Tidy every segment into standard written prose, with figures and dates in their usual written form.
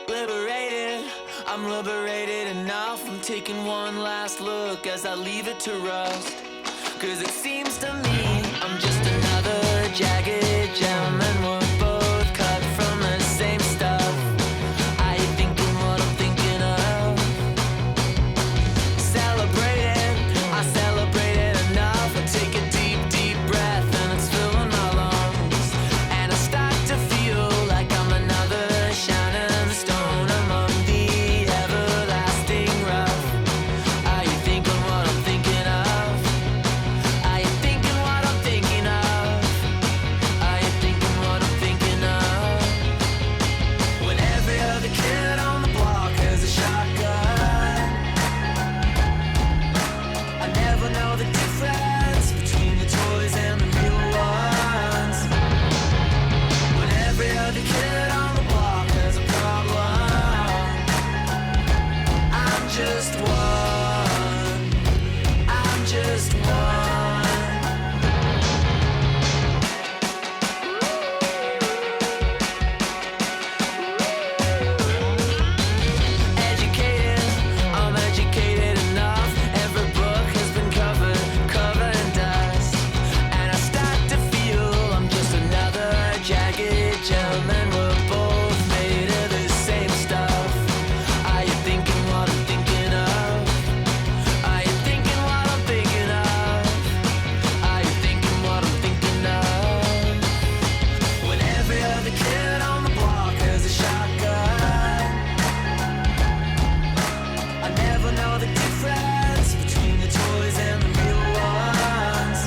Liberated, I'm liberated enough. I'm taking one last look as I leave it to rust. Cause it seems to me I'm just another jagged gem, and we're both cut from the same stuff. Are you thinking what I'm thinking of? Celebrating, I celebrated enough. I take a deep, deep breath and it's filling my lungs. And I start to feel like I'm another shining stone among the everlasting rough. Are you thinking what I'm thinking of? Are you thinking what I'm thinking of? Are you thinking what I'm thinking of? When every other kid on the block has a shotgun, I never know the difference between the toys and the real ones. When every other kid on the block has a problem, I'm just one. I'm just one. Educated, I'm educated enough. Every book has been covered in dust. And I start to feel I'm just another jagged gem, and we're both made of the same stuff. Are you thinking what I'm thinking of? Are you thinking what I'm thinking of? Are you thinking what I'm thinking of? When every other kid on the block has a shotgun, I never know the difference between the toys and the real ones.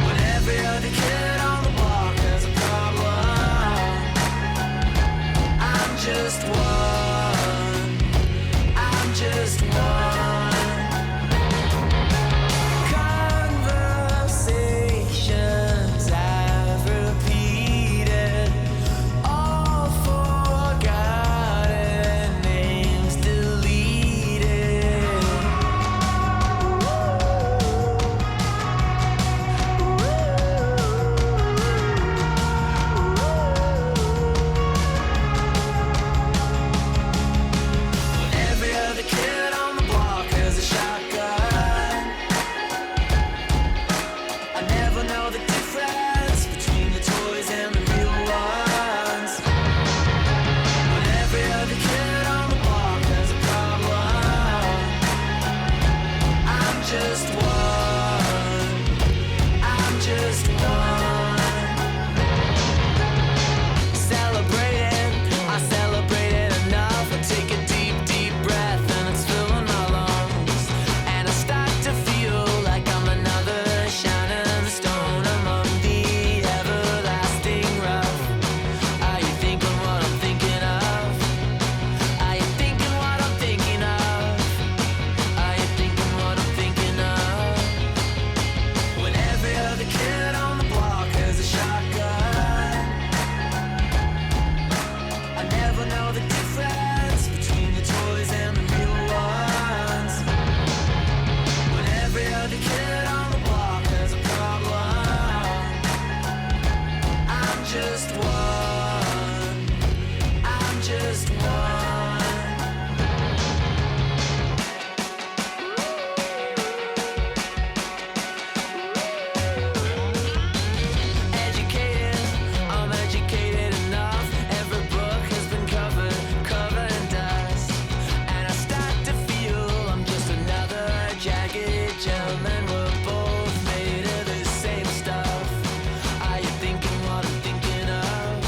When every other kid on the block has a problem, I'm just one. I'm just one. Conversations I've repeated, all forgotten, names deleted. When every other kid on the block has a shotgun, I never know the difference between the toys and the real ones. When every other kid on the block has a problem, I'm just one. I'm just one. Celebrating, I celebrated enough. I take a deep, deep breath and it's filling my lungs. And I start to feel like I'm another shining stone among the everlasting rough. Are you thinking what I'm thinking of? Are you thinking what I'm thinking of? Are you thinking what I'm thinking of? When every other kid on the block has a shotgun, I never know the difference between the toys and the real ones. When every other kid on the block has a problem, I'm just one. I'm just one. Educated, I'm educated enough. Every book has been covered in dust. And I start to feel I'm just another jagged gem, and we're both made of the same stuff. Are you thinking what I'm thinking of?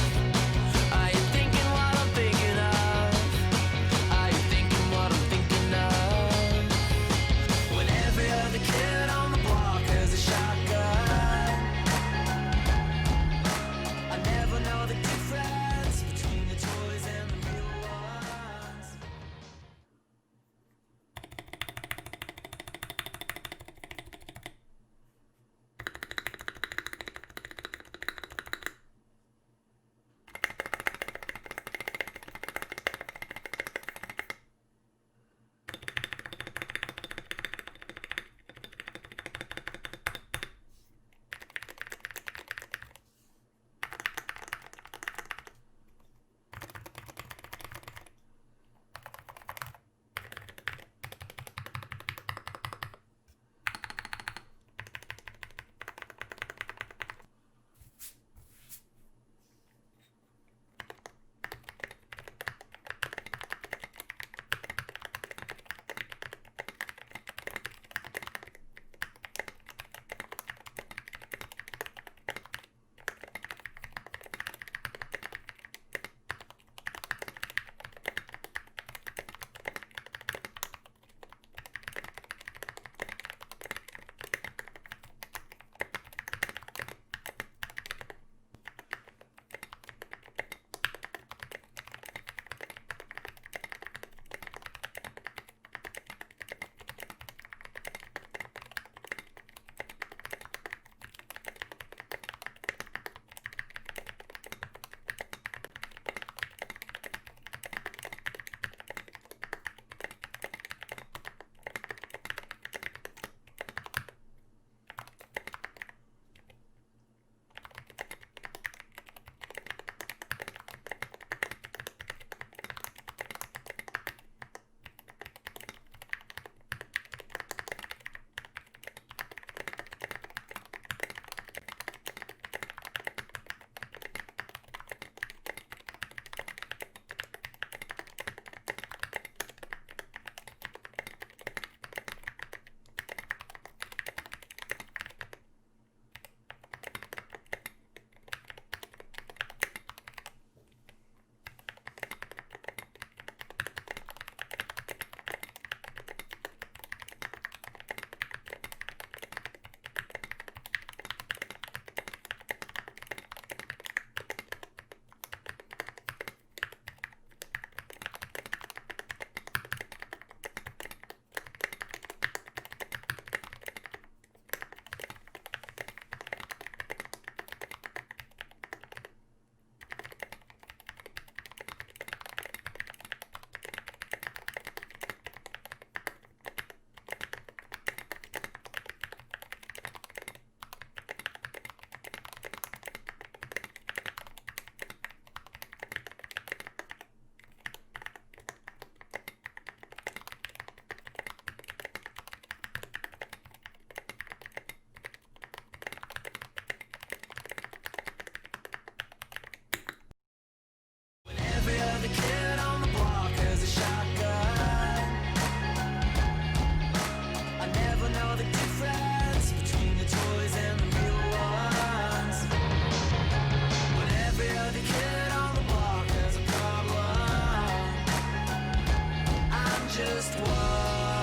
just one.